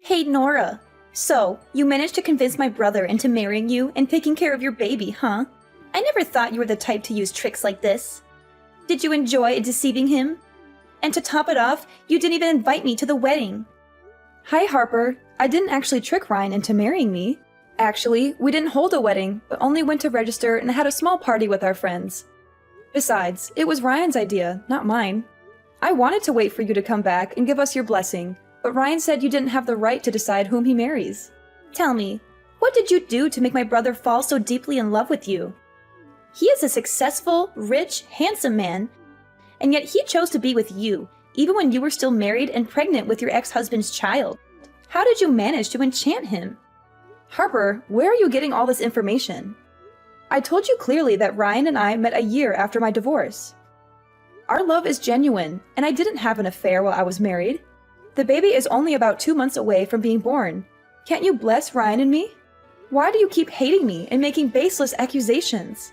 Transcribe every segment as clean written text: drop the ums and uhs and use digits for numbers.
Hey, Nora. So, you managed to convince my brother into marrying you and taking care of your baby, huh? I never thought you were the type to use tricks like this. Did you enjoy deceiving him? And to top it off, you didn't even invite me to the wedding. Hi, Harper. I didn't actually trick Ryan into marrying me. Actually, we didn't hold a wedding, but only went to register and had a small party with our friends. Besides, it was Ryan's idea, not mine. I wanted to wait for you to come back and give us your blessing, but Ryan said you didn't have the right to decide whom he marries. Tell me, what did you do to make my brother fall so deeply in love with you? He is a successful, rich, handsome man, and yet he chose to be with you, even when you were still married and pregnant with your ex-husband's child. How did you manage to enchant him? Harper, where are you getting all this information? I told you clearly that Ryan and I met a year after my divorce. Our love is genuine, and I didn't have an affair while I was married. The baby is only about 2 months away from being born. Can't you bless Ryan and me? Why do you keep hating me and making baseless accusations?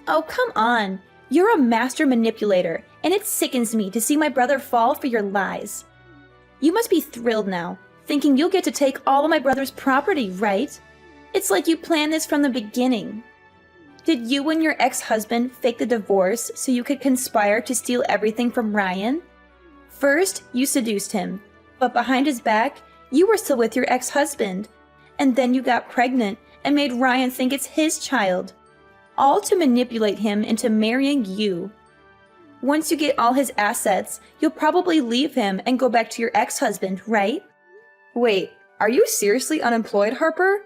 Oh, come on. You're a master manipulator, and it sickens me to see my brother fall for your lies. You must be thrilled now, thinking you'll get to take all of my brother's property, right? It's like you planned this from the beginning. Did you and your ex-husband fake the divorce so you could conspire to steal everything from Ryan? First, you seduced him, but behind his back, you were still with your ex-husband. And then you got pregnant and made Ryan think it's his child. All to manipulate him into marrying you. Once you get all his assets, you'll probably leave him and go back to your ex-husband, right? Wait, are you seriously unemployed, Harper?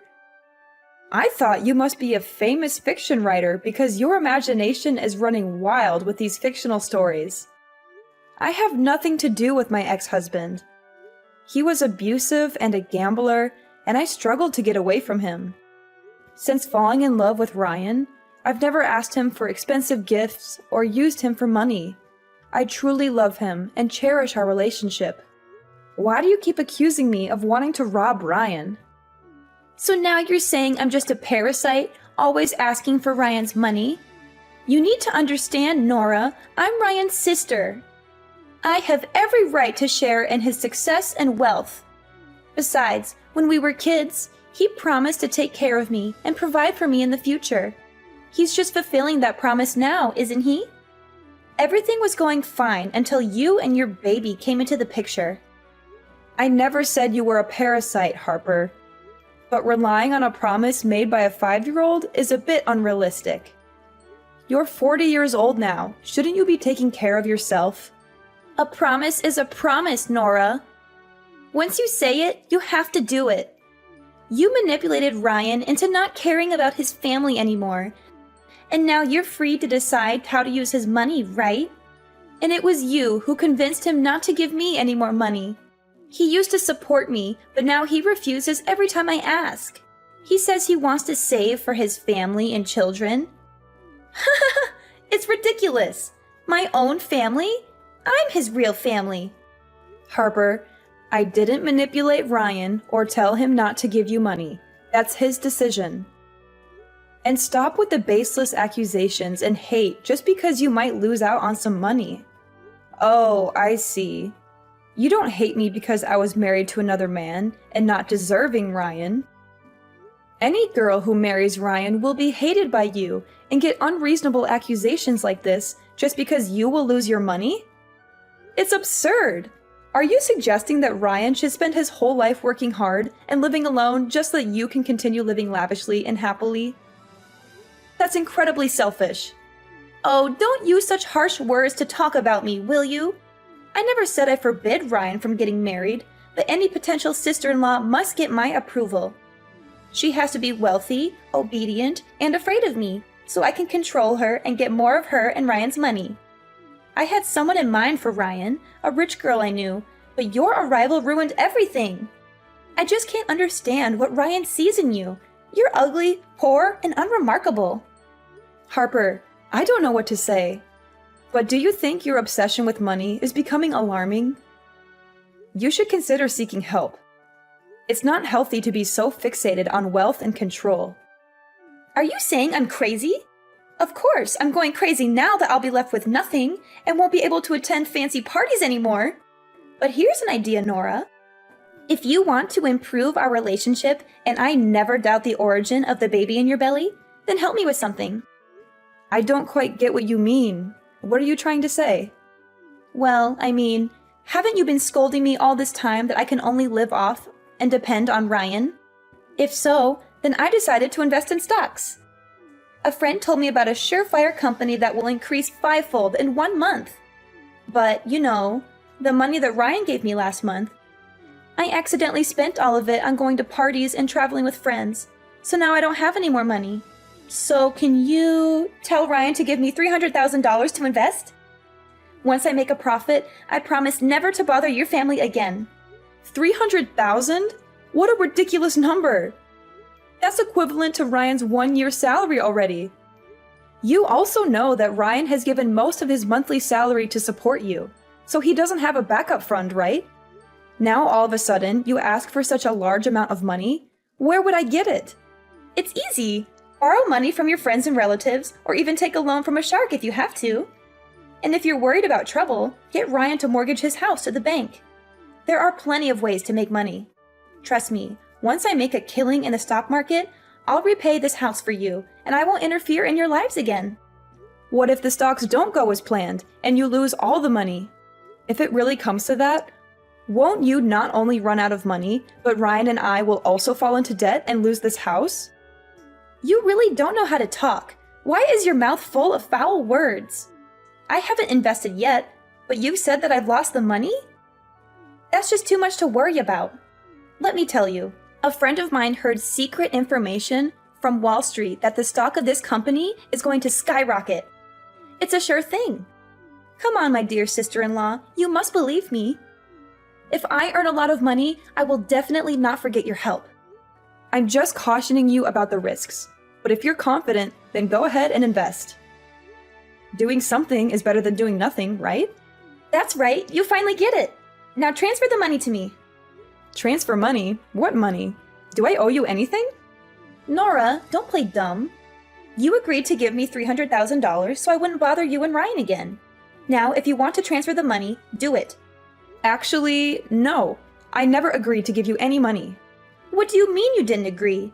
I thought you must be a famous fiction writer because your imagination is running wild with these fictional stories. I have nothing to do with my ex-husband. He was abusive and a gambler, and I struggled to get away from him. Since falling in love with Ryan, I've never asked him for expensive gifts or used him for money. I truly love him and cherish our relationship. Why do you keep accusing me of wanting to rob Ryan? So now you're saying I'm just a parasite, always asking for Ryan's money? You need to understand, Nora, I'm Ryan's sister. I have every right to share in his success and wealth. Besides, when we were kids, he promised to take care of me and provide for me in the future. He's just fulfilling that promise now, isn't he? Everything was going fine until you and your baby came into the picture. I never said you were a parasite, Harper. But relying on a promise made by a 5-year-old is a bit unrealistic. You're 40 years old now. Shouldn't you be taking care of yourself? A promise is a promise, Nora. Once you say it, you have to do it. You manipulated Ryan into not caring about his family anymore. And now you're free to decide how to use his money, right? And it was you who convinced him not to give me any more money. He used to support me, but now he refuses every time I ask. He says he wants to save for his family and children. It's ridiculous. My own family? I'm his real family. Harper, I didn't manipulate Ryan or tell him not to give you money. That's his decision. And stop with the baseless accusations and hate just because you might lose out on some money. Oh, I see. You don't hate me because I was married to another man and not deserving Ryan. Any girl who marries Ryan will be hated by you and get unreasonable accusations like this just because you will lose your money? It's absurd! Are you suggesting that Ryan should spend his whole life working hard and living alone just so that you can continue living lavishly and happily? That's incredibly selfish. Oh, don't use such harsh words to talk about me, will you? I never said I forbid Ryan from getting married, but any potential sister-in-law must get my approval. She has to be wealthy, obedient, and afraid of me, so I can control her and get more of her and Ryan's money. I had someone in mind for Ryan, a rich girl I knew, but your arrival ruined everything. I just can't understand what Ryan sees in you. You're ugly, poor, and unremarkable. Harper, I don't know what to say. But do you think your obsession with money is becoming alarming? You should consider seeking help. It's not healthy to be so fixated on wealth and control. Are you saying I'm crazy? Of course, I'm going crazy now that I'll be left with nothing and won't be able to attend fancy parties anymore. But here's an idea, Nora. If you want to improve our relationship and I never doubt the origin of the baby in your belly, then help me with something. I don't quite get what you mean. What are you trying to say? Well, I mean, haven't you been scolding me all this time that I can only live off and depend on Ryan? If so, then I decided to invest in stocks. A friend told me about a surefire company that will increase fivefold in 1 month. But, you know, the money that Ryan gave me last month, I accidentally spent all of it on going to parties and traveling with friends, so now I don't have any more money. So can you tell Ryan to give me $300,000 to invest? Once I make a profit, I promise never to bother your family again. 300,000? What a ridiculous number! That's equivalent to Ryan's 1-year salary already. You also know that Ryan has given most of his monthly salary to support you, so he doesn't have a backup fund, right? Now all of a sudden, you ask for such a large amount of money? Where would I get it? It's easy. Borrow money from your friends and relatives, or even take a loan from a shark if you have to. And if you're worried about trouble, get Ryan to mortgage his house to the bank. There are plenty of ways to make money. Trust me, once I make a killing in the stock market, I'll repay this house for you, and I won't interfere in your lives again. What if the stocks don't go as planned, and you lose all the money? If it really comes to that, won't you not only run out of money, but Ryan and I will also fall into debt and lose this house? You really don't know how to talk. Why is your mouth full of foul words? I haven't invested yet, but you said that I've lost the money? That's just too much to worry about. Let me tell you, a friend of mine heard secret information from Wall Street that the stock of this company is going to skyrocket. It's a sure thing. Come on, my dear sister-in-law, you must believe me. If I earn a lot of money, I will definitely not forget your help. I'm just cautioning you about the risks, but if you're confident, then go ahead and invest. Doing something is better than doing nothing, right? That's right, you finally get it. Now transfer the money to me. Transfer money? What money? Do I owe you anything? Nora, don't play dumb. You agreed to give me $300,000 so I wouldn't bother you and Ryan again. Now, if you want to transfer the money, do it. Actually, no. I never agreed to give you any money. What do you mean you didn't agree?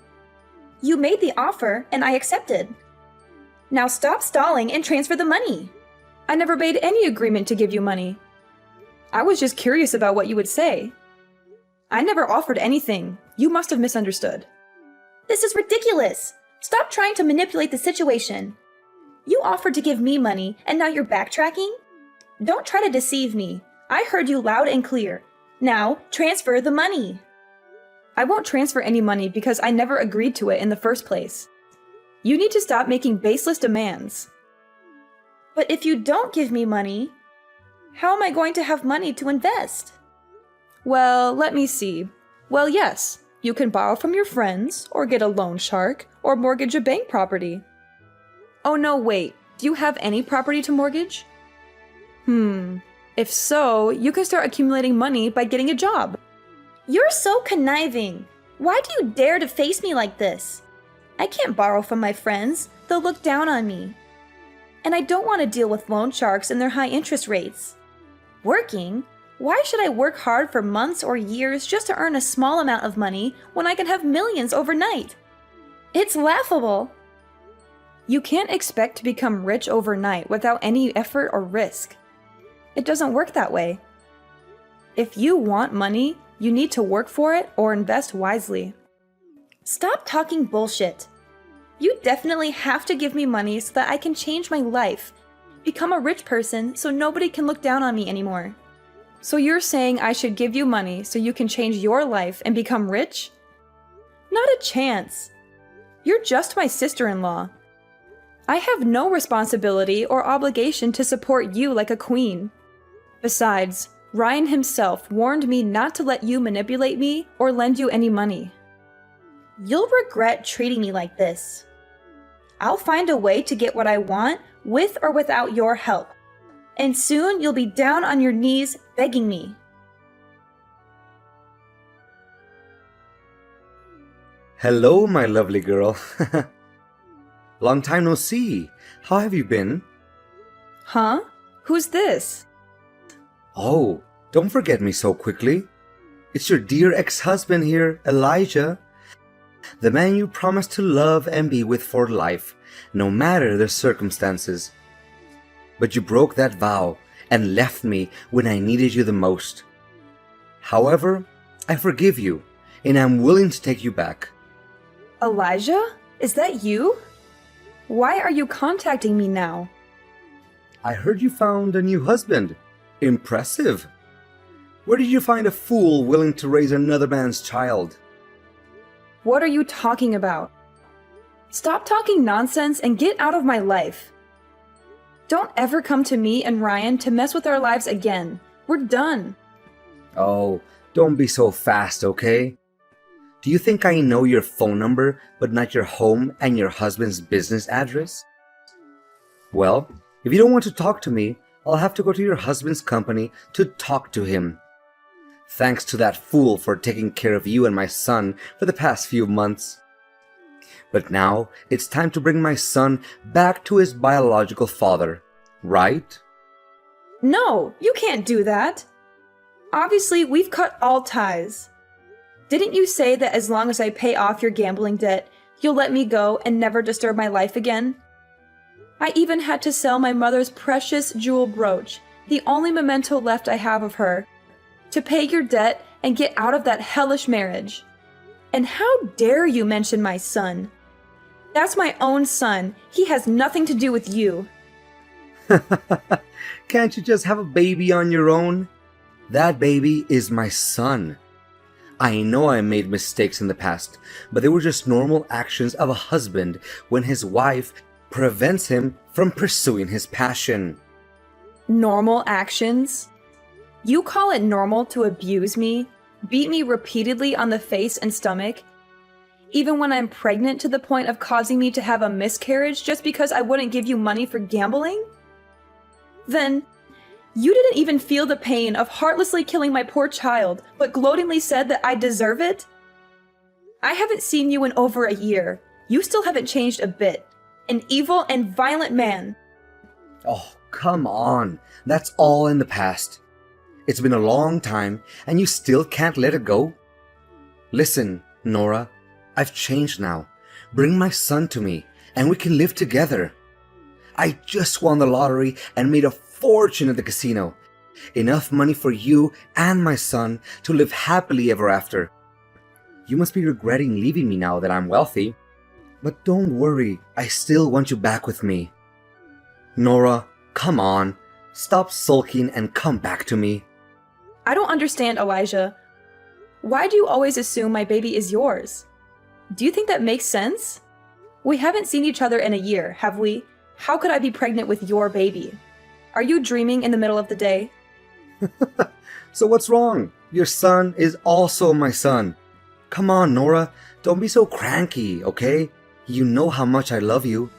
You made the offer and I accepted. Now stop stalling and transfer the money. I never made any agreement to give you money. I was just curious about what you would say. I never offered anything. You must have misunderstood. This is ridiculous. Stop trying to manipulate the situation. You offered to give me money and now you're backtracking? Don't try to deceive me. I heard you loud and clear. Now, transfer the money. I won't transfer any money because I never agreed to it in the first place. You need to stop making baseless demands. But if you don't give me money, how am I going to have money to invest? Well, let me see. Well, yes, you can borrow from your friends, or get a loan shark, or mortgage a bank property. Oh no, wait. Do you have any property to mortgage? If so, you can start accumulating money by getting a job. You're so conniving. Why do you dare to face me like this? I can't borrow from my friends. They'll look down on me. And I don't want to deal with loan sharks and their high interest rates. Working? Why should I work hard for months or years just to earn a small amount of money when I can have millions overnight? It's laughable. You can't expect to become rich overnight without any effort or risk. It doesn't work that way. If you want money, you need to work for it or invest wisely. Stop talking bullshit. You definitely have to give me money so that I can change my life, become a rich person so nobody can look down on me anymore. So you're saying I should give you money so you can change your life and become rich? Not a chance. You're just my sister-in-law. I have no responsibility or obligation to support you like a queen. Besides, Ryan himself warned me not to let you manipulate me or lend you any money. You'll regret treating me like this. I'll find a way to get what I want with or without your help. And soon you'll be down on your knees begging me. Hello, my lovely girl. Long time no see. How have you been? Huh? Who's this? Oh, don't forget me so quickly. It's your dear ex-husband here, Elijah. The man you promised to love and be with for life, no matter the circumstances. But you broke that vow and left me when I needed you the most. However, I forgive you, and I'm willing to take you back. Elijah? Is that you? Why are you contacting me now? I heard you found a new husband. Impressive. Where did you find a fool willing to raise another man's child? What are you talking about? Stop talking nonsense and get out of my life. Don't ever come to me and Ryan to mess with our lives again. We're done. Oh, don't be so fast, okay? Do you think I know your phone number, but not your home and your husband's business address? Well, if you don't want to talk to me, I'll have to go to your husband's company to talk to him. Thanks to that fool for taking care of you and my son for the past few months. But now it's time to bring my son back to his biological father, right? No, you can't do that. Obviously, we've cut all ties. Didn't you say that as long as I pay off your gambling debt, you'll let me go and never disturb my life again? I even had to sell my mother's precious jewel brooch, the only memento left I have of her, to pay your debt and get out of that hellish marriage. And how dare you mention my son? That's my own son. He has nothing to do with you. Can't you just have a baby on your own? That baby is my son. I know I made mistakes in the past, but they were just normal actions of a husband when his wife prevents him from pursuing his passion. Normal actions? You call it normal to abuse me, beat me repeatedly on the face and stomach, even when I'm pregnant to the point of causing me to have a miscarriage just because I wouldn't give you money for gambling? Then, you didn't even feel the pain of heartlessly killing my poor child, but gloatingly said that I deserve it? I haven't seen you in over a year. You still haven't changed a bit. An evil and violent man. Oh, come on. That's all in the past. It's been a long time, and you still can't let it go? Listen, Nora, I've changed now. Bring my son to me, and we can live together. I just won the lottery and made a fortune at the casino. Enough money for you and my son to live happily ever after. You must be regretting leaving me now that I'm wealthy. But don't worry, I still want you back with me. Nora, come on. Stop sulking and come back to me. I don't understand, Elijah. Why do you always assume my baby is yours? Do you think that makes sense? We haven't seen each other in a year, have we? How could I be pregnant with your baby? Are you dreaming in the middle of the day? So what's wrong? Your son is also my son. Come on, Nora. Don't be so cranky, okay? You know how much I love you.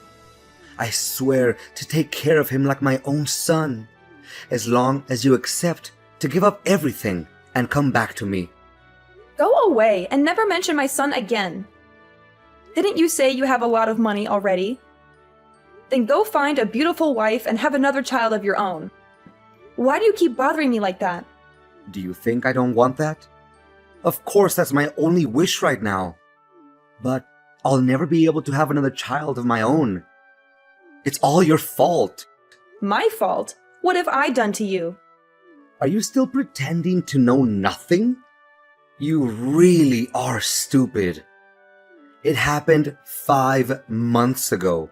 I swear to take care of him like my own son, as long as you accept to give up everything and come back to me. Go away and never mention my son again. Didn't you say you have a lot of money already? Then go find a beautiful wife and have another child of your own. Why do you keep bothering me like that? Do you think I don't want that? Of course, that's my only wish right now. But I'll never be able to have another child of my own. It's all your fault. My fault? What have I done to you? Are you still pretending to know nothing? You really are stupid. It happened 5 months ago.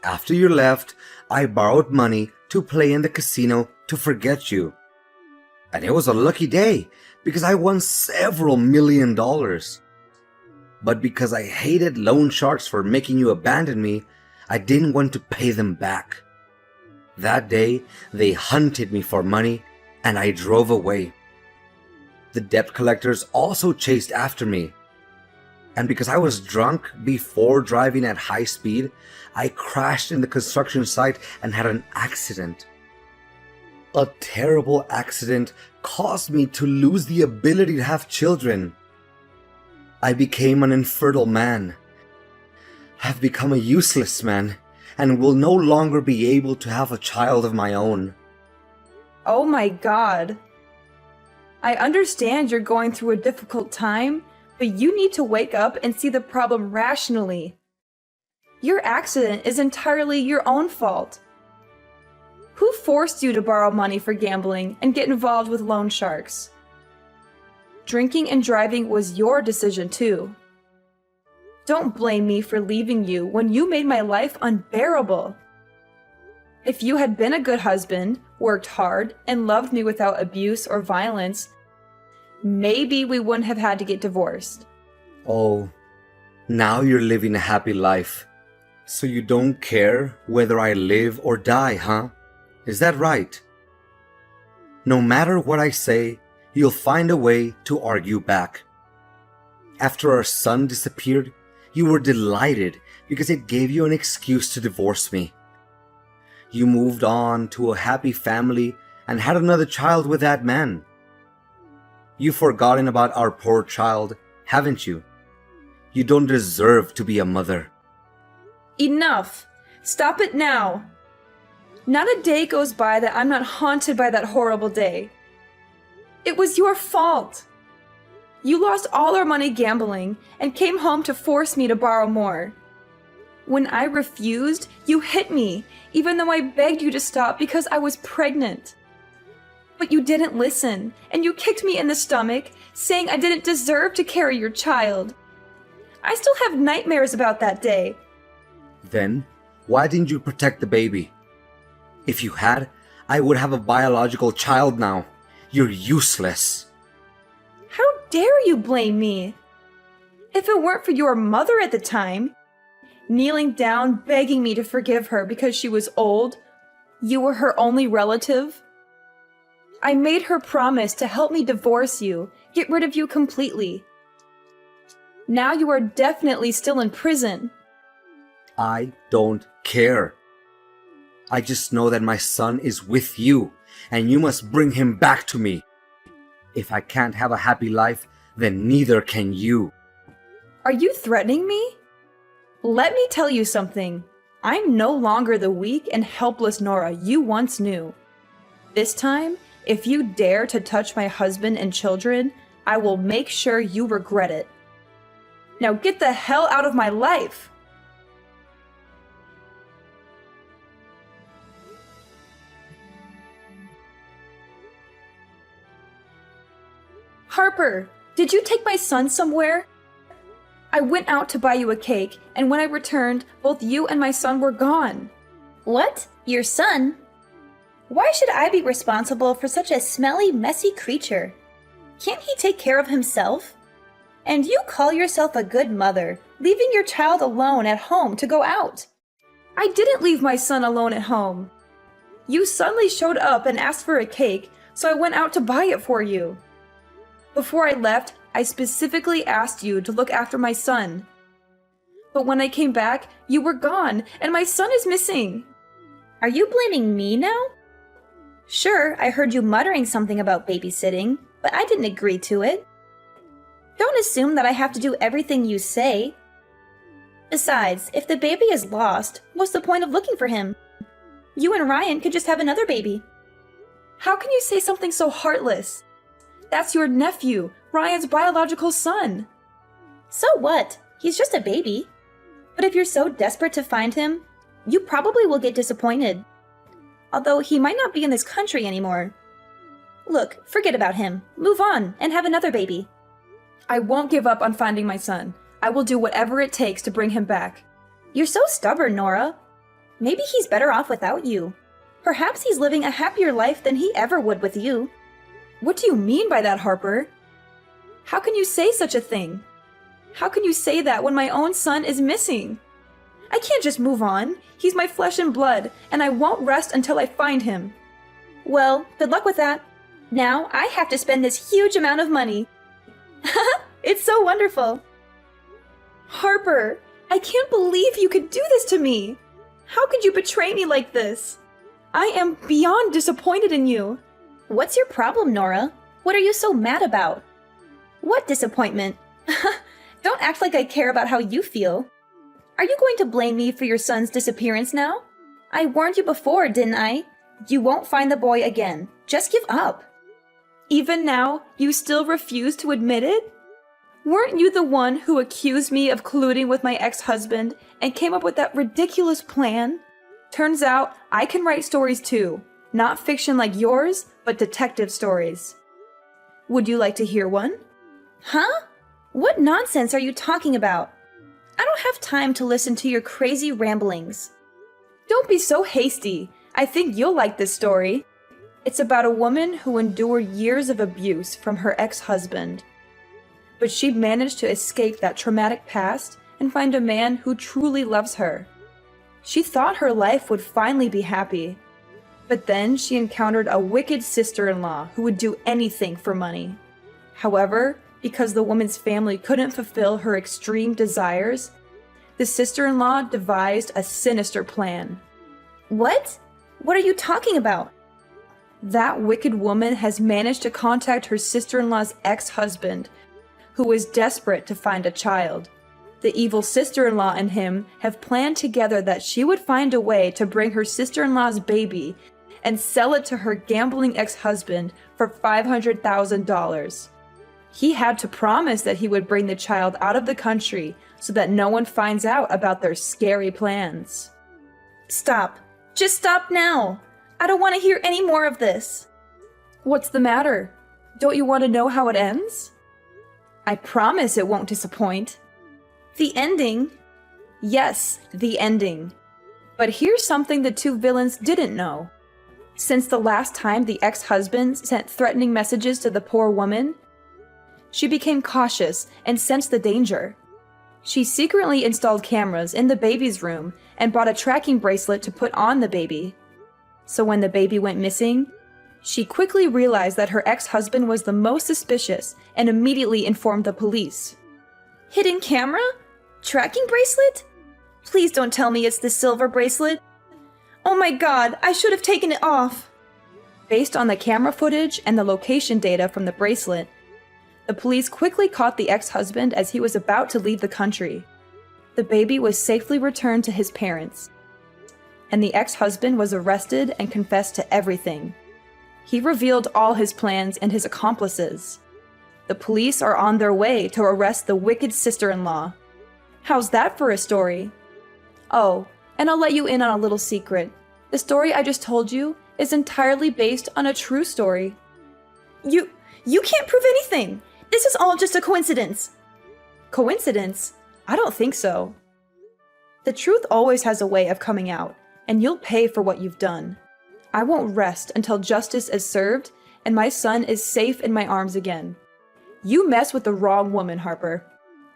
After you left, I borrowed money to play in the casino to forget you. And it was a lucky day because I won several $1 million. But because I hated loan sharks for making you abandon me, I didn't want to pay them back. That day, they hunted me for money and I drove away. The debt collectors also chased after me. And because I was drunk before driving at high speed, I crashed in the construction site and had an accident. A terrible accident caused me to lose the ability to have children. I became an infertile man. I've become a useless man and will no longer be able to have a child of my own. Oh my God. I understand you're going through a difficult time, but you need to wake up and see the problem rationally. Your accident is entirely your own fault. Who forced you to borrow money for gambling and get involved with loan sharks? Drinking and driving was your decision too. Don't blame me for leaving you when you made my life unbearable. If you had been a good husband, worked hard, and loved me without abuse or violence, maybe we wouldn't have had to get divorced. Oh, now you're living a happy life. So you don't care whether I live or die, huh? Is that right? No matter what I say, you'll find a way to argue back. After our son disappeared, you were delighted because it gave you an excuse to divorce me. You moved on to a happy family and had another child with that man. You've forgotten about our poor child, haven't you? You don't deserve to be a mother. Enough! Stop it now! Not a day goes by that I'm not haunted by that horrible day. It was your fault. You lost all our money gambling and came home to force me to borrow more. When I refused, you hit me, even though I begged you to stop because I was pregnant. But you didn't listen, and you kicked me in the stomach, saying I didn't deserve to carry your child. I still have nightmares about that day. Then, why didn't you protect the baby? If you had, I would have a biological child now. You're useless. How dare you blame me? If it weren't for your mother at the time, kneeling down begging me to forgive her because she was old, you were her only relative. I made her promise to help me divorce you, get rid of you completely. Now you are definitely still in prison. I don't care. I just know that my son is with you, and you must bring him back to me. If I can't have a happy life, then neither can you. Are you threatening me? Let me tell you something. I'm no longer the weak and helpless Nora you once knew. This time, if you dare to touch my husband and children, I will make sure you regret it. Now get the hell out of my life! Harper, did you take my son somewhere? I went out to buy you a cake, and when I returned, both you and my son were gone. What? Your son? Why should I be responsible for such a smelly, messy creature? Can't he take care of himself? And you call yourself a good mother, leaving your child alone at home to go out. I didn't leave my son alone at home. You suddenly showed up and asked for a cake, so I went out to buy it for you. Before I left, I specifically asked you to look after my son. But when I came back, you were gone, and my son is missing. Are you blaming me now? Sure, I heard you muttering something about babysitting, but I didn't agree to it. Don't assume that I have to do everything you say. Besides, if the baby is lost, what's the point of looking for him? You and Ryan could just have another baby. How can you say something so heartless? That's your nephew, Ryan's biological son. So what? He's just a baby. But if you're so desperate to find him, you probably will get disappointed. Although he might not be in this country anymore. Look, forget about him. Move on and have another baby. I won't give up on finding my son. I will do whatever it takes to bring him back. You're so stubborn, Nora. Maybe he's better off without you. Perhaps he's living a happier life than he ever would with you. What do you mean by that, Harper? How can you say such a thing? How can you say that when my own son is missing? I can't just move on. He's my flesh and blood, and I won't rest until I find him. Well, good luck with that. Now I have to spend this huge amount of money. It's so wonderful. Harper, I can't believe you could do this to me. How could you betray me like this? I am beyond disappointed in you. What's your problem, Nora? What are you so mad about? What disappointment? Don't act like I care about how you feel. Are you going to blame me for your son's disappearance now? I warned you before, didn't I? You won't find the boy again. Just give up. Even now, you still refuse to admit it? Weren't you the one who accused me of colluding with my ex-husband and came up with that ridiculous plan? Turns out, I can write stories too. Not fiction like yours, but detective stories. Would you like to hear one? Huh? What nonsense are you talking about? I don't have time to listen to your crazy ramblings. Don't be so hasty. I think you'll like this story. It's about a woman who endured years of abuse from her ex-husband. But she managed to escape that traumatic past and find a man who truly loves her. She thought her life would finally be happy. But then she encountered a wicked sister-in-law who would do anything for money. However, because the woman's family couldn't fulfill her extreme desires, the sister-in-law devised a sinister plan. What? What are you talking about? That wicked woman has managed to contact her sister-in-law's ex-husband, who is desperate to find a child. The evil sister-in-law and him have planned together that she would find a way to bring her sister-in-law's baby and sell it to her gambling ex-husband for $500,000. He had to promise that he would bring the child out of the country so that no one finds out about their scary plans. Stop. Just stop now. I don't want to hear any more of this. What's the matter? Don't you want to know how it ends? I promise it won't disappoint. The ending? Yes, the ending. But here's something the two villains didn't know. Since the last time the ex-husband sent threatening messages to the poor woman, she became cautious and sensed the danger. She secretly installed cameras in the baby's room and bought a tracking bracelet to put on the baby. So when the baby went missing, she quickly realized that her ex-husband was the most suspicious and immediately informed the police. Hidden camera? Tracking bracelet? Please don't tell me it's the silver bracelet. Oh my god, I should have taken it off. Based on the camera footage and the location data from the bracelet, the police quickly caught the ex-husband as he was about to leave the country. The baby was safely returned to his parents, and the ex-husband was arrested and confessed to everything. He revealed all his plans and his accomplices. The police are on their way to arrest the wicked sister-in-law. How's that for a story? Oh, and I'll let you in on a little secret. The story I just told you is entirely based on a true story. You can't prove anything. This is all just a coincidence. Coincidence? I don't think so. The truth always has a way of coming out, and you'll pay for what you've done. I won't rest until justice is served and my son is safe in my arms again. You mess with the wrong woman, Harper.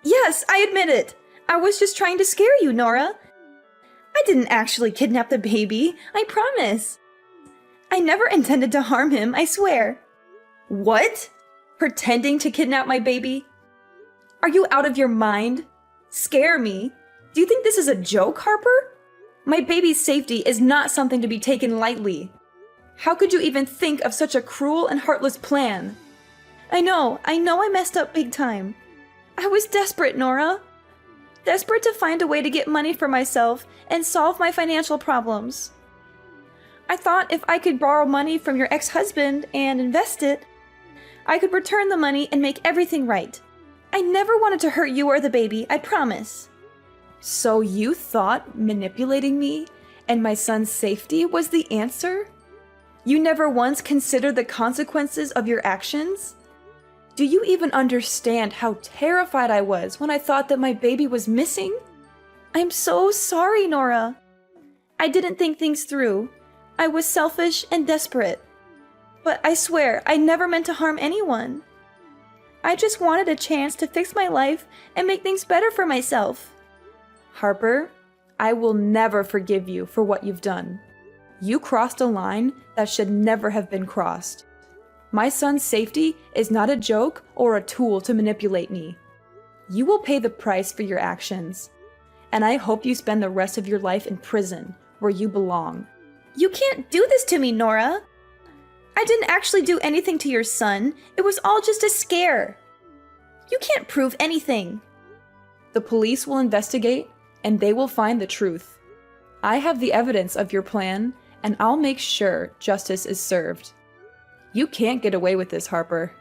Yes, I admit it. I was just trying to scare you, Nora. I didn't actually kidnap the baby, I promise. I never intended to harm him, I swear. What? Pretending to kidnap my baby? Are you out of your mind? Scare me? Do you think this is a joke, Harper? My baby's safety is not something to be taken lightly. How could you even think of such a cruel and heartless plan? I know I messed up big time. I was desperate, Nora. Desperate to find a way to get money for myself and solve my financial problems. I thought if I could borrow money from your ex-husband and invest it, I could return the money and make everything right. I never wanted to hurt you or the baby, I promise. So you thought manipulating me and my son's safety was the answer? You never once considered the consequences of your actions? Do you even understand how terrified I was when I thought that my baby was missing? I'm so sorry, Nora. I didn't think things through. I was selfish and desperate. But I swear, I never meant to harm anyone. I just wanted a chance to fix my life and make things better for myself. Harper, I will never forgive you for what you've done. You crossed a line that should never have been crossed. My son's safety is not a joke or a tool to manipulate me. You will pay the price for your actions, and I hope you spend the rest of your life in prison where you belong. You can't do this to me, Nora. I didn't actually do anything to your son. It was all just a scare. You can't prove anything. The police will investigate, and they will find the truth. I have the evidence of your plan, and I'll make sure justice is served. You can't get away with this, Harper.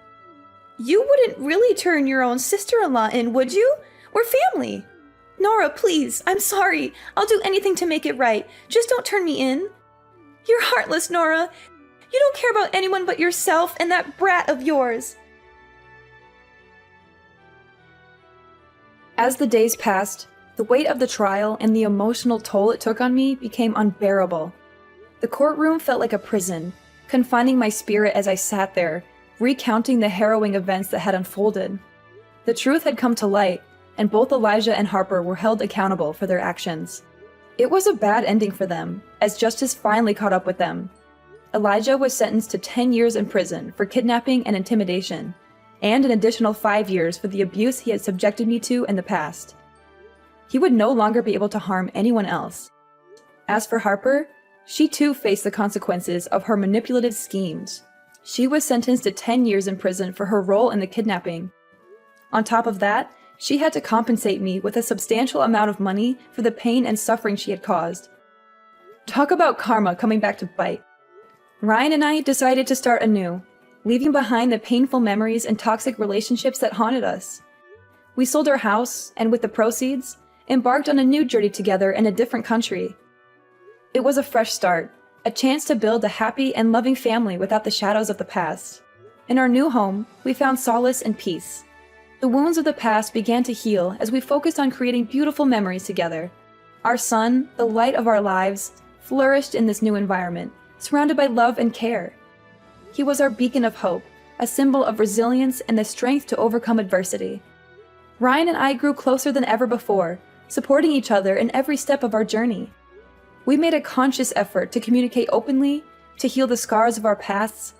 You wouldn't really turn your own sister-in-law in, would you? We're family. Nora, please, I'm sorry. I'll do anything to make it right. Just don't turn me in. You're heartless, Nora. You don't care about anyone but yourself and that brat of yours. As the days passed, the weight of the trial and the emotional toll it took on me became unbearable. The courtroom felt like a prison, confining my spirit as I sat there, recounting the harrowing events that had unfolded. The truth had come to light, and both Elijah and Harper were held accountable for their actions. It was a bad ending for them, as justice finally caught up with them. Elijah was sentenced to 10 years in prison for kidnapping and intimidation, and an additional 5 years for the abuse he had subjected me to in the past. He would no longer be able to harm anyone else. As for Harper, she too faced the consequences of her manipulative schemes. She was sentenced to 10 years in prison for her role in the kidnapping. On top of that, she had to compensate me with a substantial amount of money for the pain and suffering she had caused. Talk about karma coming back to bite. Ryan and I decided to start anew, leaving behind the painful memories and toxic relationships that haunted us. We sold our house, and with the proceeds, embarked on a new journey together in a different country. It was a fresh start, a chance to build a happy and loving family without the shadows of the past. In our new home, we found solace and peace. The wounds of the past began to heal as we focused on creating beautiful memories together. Our son, the light of our lives, flourished in this new environment, surrounded by love and care. He was our beacon of hope, a symbol of resilience and the strength to overcome adversity. Ryan and I grew closer than ever before, supporting each other in every step of our journey. We made a conscious effort to communicate openly, to heal the scars of our pasts,